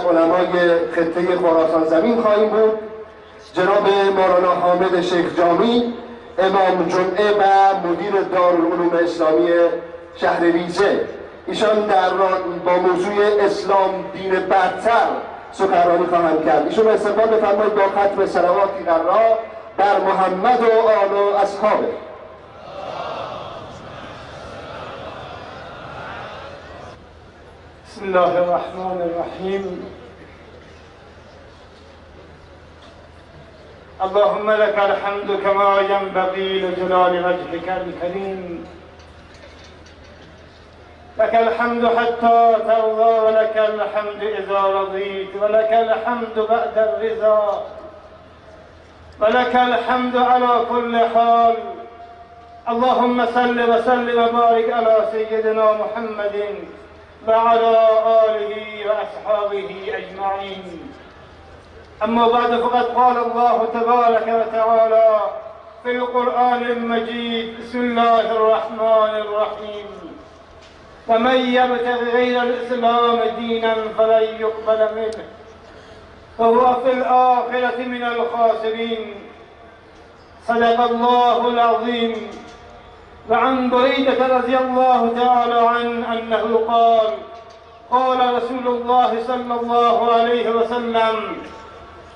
علمای خطه خراسان زمین خواهیم بود. جناب مولانا حامد شیخ جامی، امام جمعه و مدیر دارالعلوم اسلامی شهر ریزه، ایشان با موضوع اسلام دین برتر سخنرانی خواهند کرد. ایشون استقبال بفرمایید با ختم صلواتی در راه بر محمد و آل و اصحابه. بسم الله الرحمن الرحیم. اللهم لك الحمد كما ينبغي لجلال وجهك الكريم، لك الحمد حتى ترضى، ولك الحمد إذا رضيت، ولك الحمد بعد الرضا، ولك الحمد على كل حال. اللهم صل وسلم وبارك على سيدنا محمد وعلى آله وأصحابه أجمعين. أما بعد، فقد قال الله تبارك وتعالى في القرآن المجيد: بسم الله الرحمن الرحيم. ومن يبتغ غير الإسلام دينا فلن يقبل منه وهو في الآخرة من الخاسرين. صدق الله العظيم. وعن بريدة رضي الله تعالى عنه أنه قال: قال رسول الله صلى الله عليه وسلم: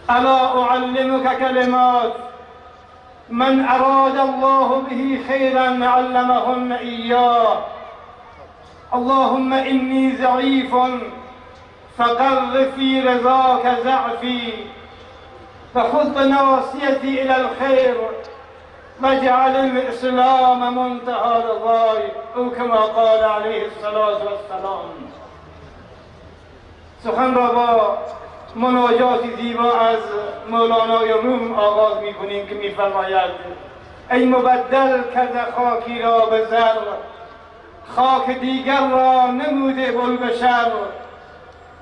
ألا أعلمك كلمات من أراد الله به خيرا علمهن إياه. اللهم إني ضعيف فقر في رضاك ضعفي، فخذ بناصيتي إلى الخير واجعل الإسلام منتهى رضاي، أو كما قال عليه الصلاة والسلام. سخن را با مناجات زیبا از مولانای روم آغاز می‌کنیم که می‌فرماید: ای مبدل کرده خاکی را به زر، خاک دیگر را نموده بوالبشر.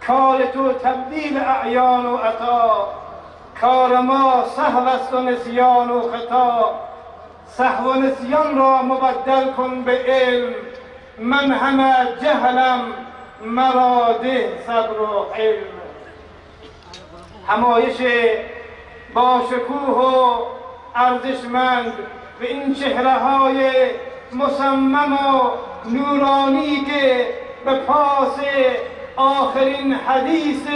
کار تو تبدیل اعیان و عطا، کار ما سهو است و نسیان و خطا. سهو و نسیان را مبدل کن به علم، من همه جهلم مرا ده صبر و علم. همایش با شکوه و ارزشمند به این چهره‌های مصمم و نورانی که به پاس آخرین حدیث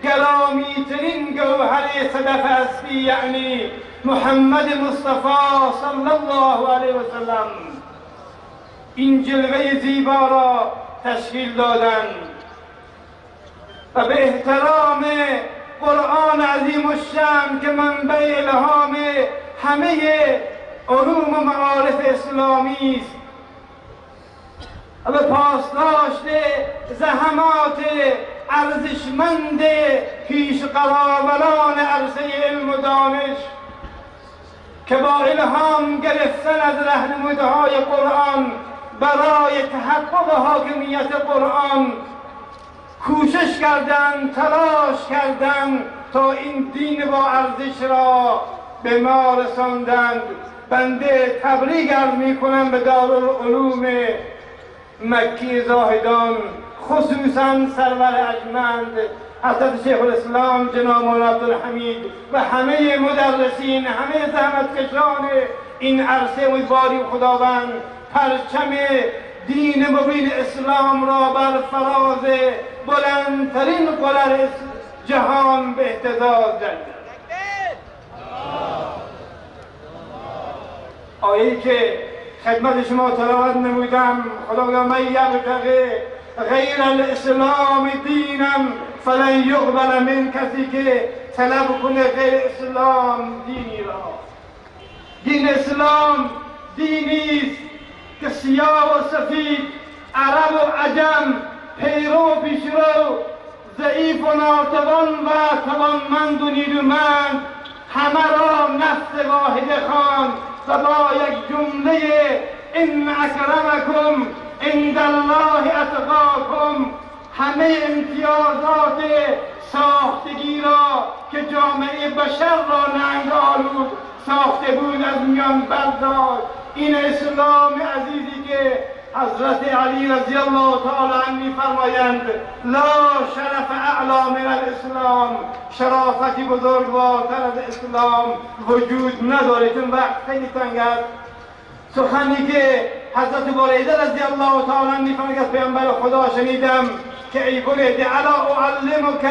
گرامی‌ترین گوهر صدف هستی یعنی محمد مصطفی صلی الله علیه و سلم این جلوه زیبا را تشکیل دادند و به احترام قرآن عظیم الشأن که منبع الهام همه علوم و معارف اسلامی است و به پاسداشت زحمات ارزشمند پیشقراوران عرصه علم و دانش که با الهام گرفتن از راهنمودهای قرآن برای تحقق حاکمیت قرآن کوشش کردند، تلاش کردند تا این دین با ارزش را به ما رساندند. بنده تبریک عرض میکنم به دارالعلوم مکی زاهدان، خصوصا سرور ارجمند حضرت شیخ الاسلام جناب مولانا عبدالحمید و همه مدرسین، همه زحمتکشان این عرصه. امیدواریم خداوند پرچم دین مبین اسلام را بر فراز بلندترین قلعه جهان به اهتزاز جلد. آیه‌ای که خدمت شما تلاوت نمودم: خداوند من یبتغی غیر الاسلام دینم فلن یقبل من، کسی که طلب کنه غیر اسلام دینی را. دین اسلام دینی است که سیاه و سفید، عرب و عجم، پیرو و پیشرو، ضعیف و ناتوان و توانمند و نیرومند همه را نفس واحده خواند و با یک جمله ان اکرمکم عند الله اتقاکم همه امتیازات ساختگی را که جامعه بشر را ننگ آلود ساخته بود از میان برداشت. این اسلام عزیزی که حضرت علی رضی الله تعالی عنه فرمایند لا شرف اعلا من الاسلام، شرافتی بزرگوارتر از اسلام وجود نداره. چون وقت خیلی تنگ است. سخنی که حضرت بریده رضی الله تعالی عنه فرمود از پیامبر خدا شنیدم که ای بریده الا اعلمک،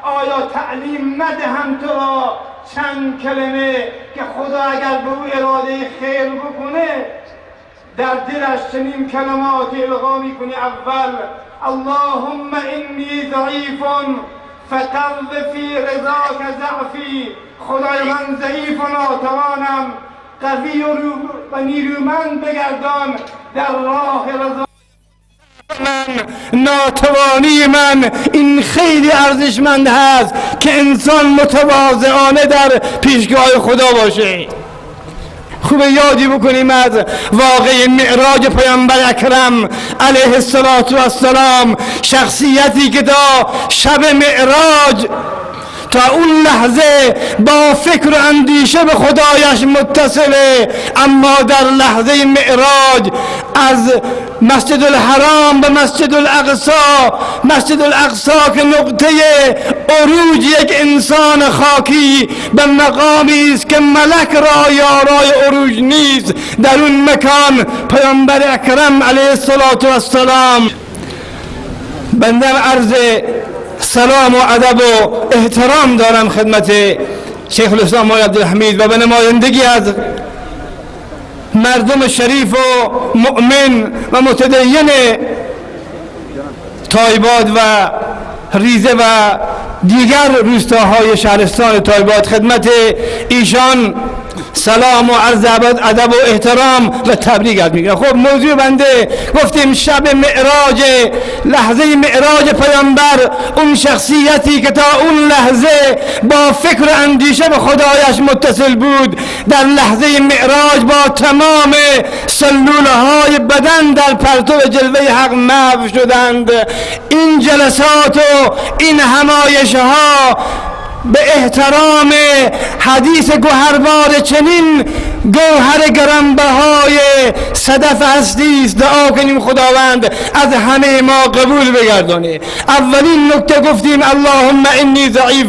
آیا تعلیم ندهم تو را چند کلمه که خدا اگر به او اراده خیر بکنه در دلش چنین کلماتی القا میکنی. اول اللهم انی ضعیف فقو فی رضاک ضعفی، خدای من ضعیف و ناتوانم، قوی و نیرومند بگردان در راه رضا من. ناتوانی من این خیلی ارزشمند هست که انسان متواضعانه در پیشگاه خدا باشه. خوب یادی بکنیم از واقع معراج پیامبر اکرم علیه السلام، شخصیتی که تا شب معراج تا اون لحظه با فکر و اندیشه به خدایش متصله، اما در لحظه معراج از مسجد الحرام به مسجد الاقصی که نقطه عروج یک انسان خاکی به مقامی است که ملک را یارای عروج نیست، در اون مکان پیامبر اکرم علیه السلام بنده عرض سلام و ادب و احترام دارم خدمت شیخ الاسلام مولانا عبدالحمید و به نمایندگی از مردم شریف و مؤمن و متدین تایباد و ریزه و دیگر روستاهای شهرستان تایباد خدمت ایشان سلام و عرض ادب و احترام و تبریک عرض میکنم. خب موضوع بنده گفتیم شب معراج، لحظه معراج پیامبر، اون شخصیتی که تا اون لحظه با فکر و اندیشه به خدایش متصل بود، در لحظه معراج با تمام سلوله های بدن در پرتو جلوه حق محو شدند. این جلسات و این همایش ها به احترام حدیث گوهربار چنین گوهر گرانبهای صدف هستی است. دعا کنیم خداوند از همه ما قبول بگردانه. اولین نکته گفتیم اللهم انی ضعیف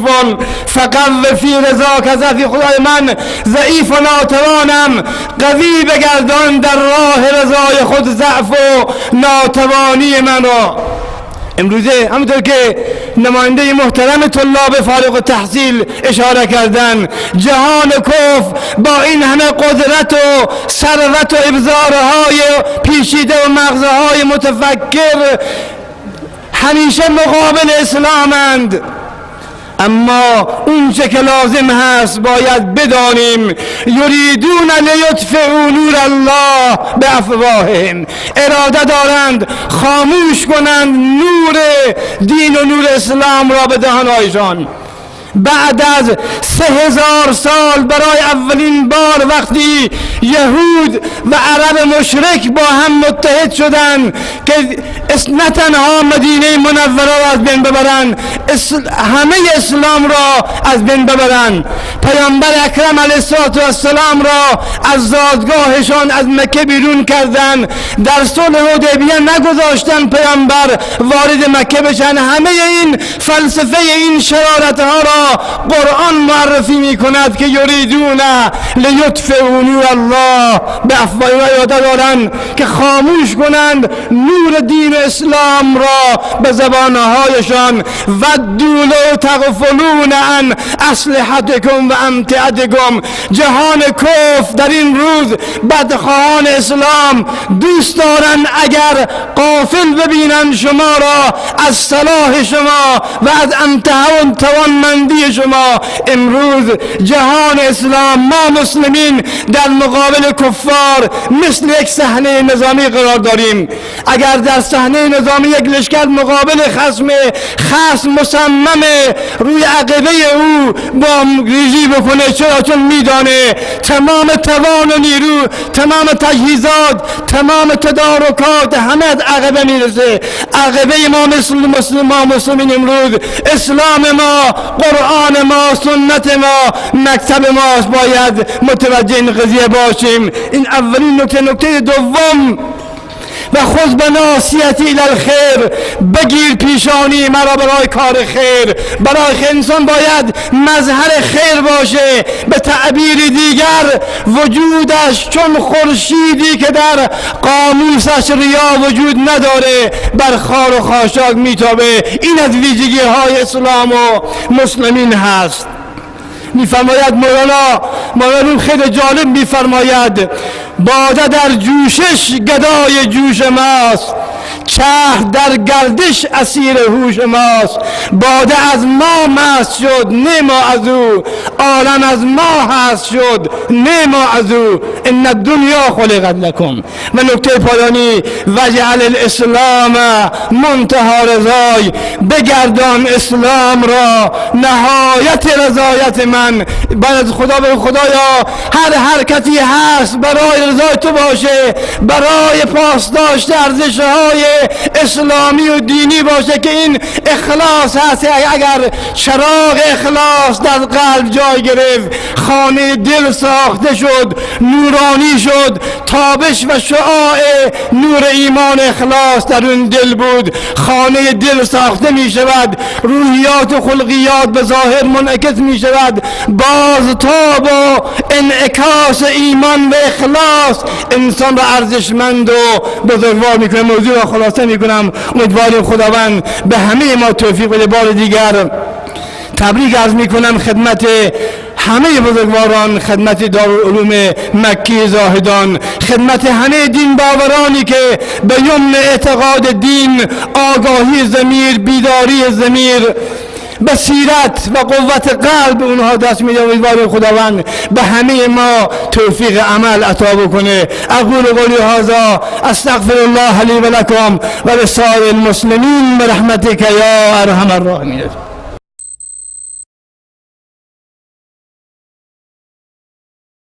فقو فی رضاک ضعفی، خدای من ضعیف و ناتوانم، قوی بگردان در راه رضای خود ضعف و ناتوانی من را. امروزه همونطور که نماینده محترم طلاب فارغ التحصیل اشاره کردن، جهان کفر با این همه قدرت و ثروت و ابزارهای پیچیده و مغزهای متفکر همیشه مقابل اسلامند، اما اون چه که لازم هست باید بدانیم یریدون لیطفئوا نور الله بافواههم، اراده دارند خاموش کنند نور دین و نور اسلام را به دهانهایشان. بعد از 3000 سال برای اولین بار وقتی یهود و عرب مشرک با هم متحد شدند که نه تنها مدینه منوره را از بین ببرند، همه اسلام را از بین ببرند، پیامبر اکرم علیه السلام را از زادگاهشان از مکه بیرون کردند، در صلح حدیبیه نگذاشتن پیامبر وارد مکه بشن. همه این فلسفه این شرارت ها را قرآن معرفی می کند که یریدون لیطفئوا نور الله بافواههم، اراده دارند که خاموش کنند نور دین اسلام را به زبانهایشان. ودوا لو تغفلون عن اسلحتکم و امتعتکم، جهان کفر در این روز بدخواهان اسلام دوست دارند اگر غافل ببینند شما را از صلاح شما و از امتحان و توانمندی شما. امروز جهان اسلام، ما مسلمین در مقابل کفار مثل یک صحنه نظامی قرار داریم. اگر در صحنه نظامی یک لشکر مقابل خصم مصمم روی عقبه او با ریزی بکنه، چرا؟ چون میدانه تمام توان و نیرو، تمام تجهیزات، تمام تدارکات همه از عقبه میرسه. عقبه ما مسلمین امروز اسلام ما، قرآن ما، سنت ما، مکتب ماست. باید متوجه این قضیه باشیم. این اولین نکته. نکته دوم، و خذ به ناصیتی الی الخیر، بگیر پیشانی مرا برای کار خیر. برای انسان باید مظهر خیر باشه. به تعبیر دیگر وجودش چون خورشیدی که در قاموسش ریا وجود نداره، بر خار و خاشاک میتابه. این از ویژگی های اسلام و مسلمین هست. میفرماید مولانا خیلی جالب میفرماید باده در جوشش گدای جوش ماست، چه در گردش اسیر هوش ماست. باده از ما مست شد نه ما از او، عالم از ما هست شد نه ما از او. ان الدنیا خلقت لکم. و نکته پایانی وجعل الاسلام منتهى رضای، بگردان اسلام را نهایت رضایت من. بعد خدا به خدایا هر حرکتی هست برای رضای تو باشه، برای پاسداشت ارزش‌های اسلامی و دینی باشه که این اخلاص هست. اگر چراغ اخلاص در قلب جای گرفت، خانه دل ساخته شد، نورانی شد، تابش و شعاع نور ایمان اخلاص در اون دل بود، خانه دل ساخته می شود، روحیات و خلقیات به ظاهر منعکس می شود. باز تاب و انعکاس ایمان و اخلاص انسان را ارزشمند و بزرگوار میکنه. موضوع را خلاصه میکنم. امیدواریم خداوند به همه ما توفیق بده. بار دیگر تبریک عرض میکنم خدمت همه بزرگواران، خدمت دارالعلوم مکی زاهدان، خدمت همه دین باورانی که به یمن اعتقاد دین، آگاهی ضمیر، بیداری ضمیر، بصیرت و قوت قلب اونها دست میده. امیدواریم خداوند به همه ما توفیق عمل عطا بکنه. اقول قولی هذا استغفر الله لی و لکم و لسائر المسلمین برحمتک یا ارحم الراحمین.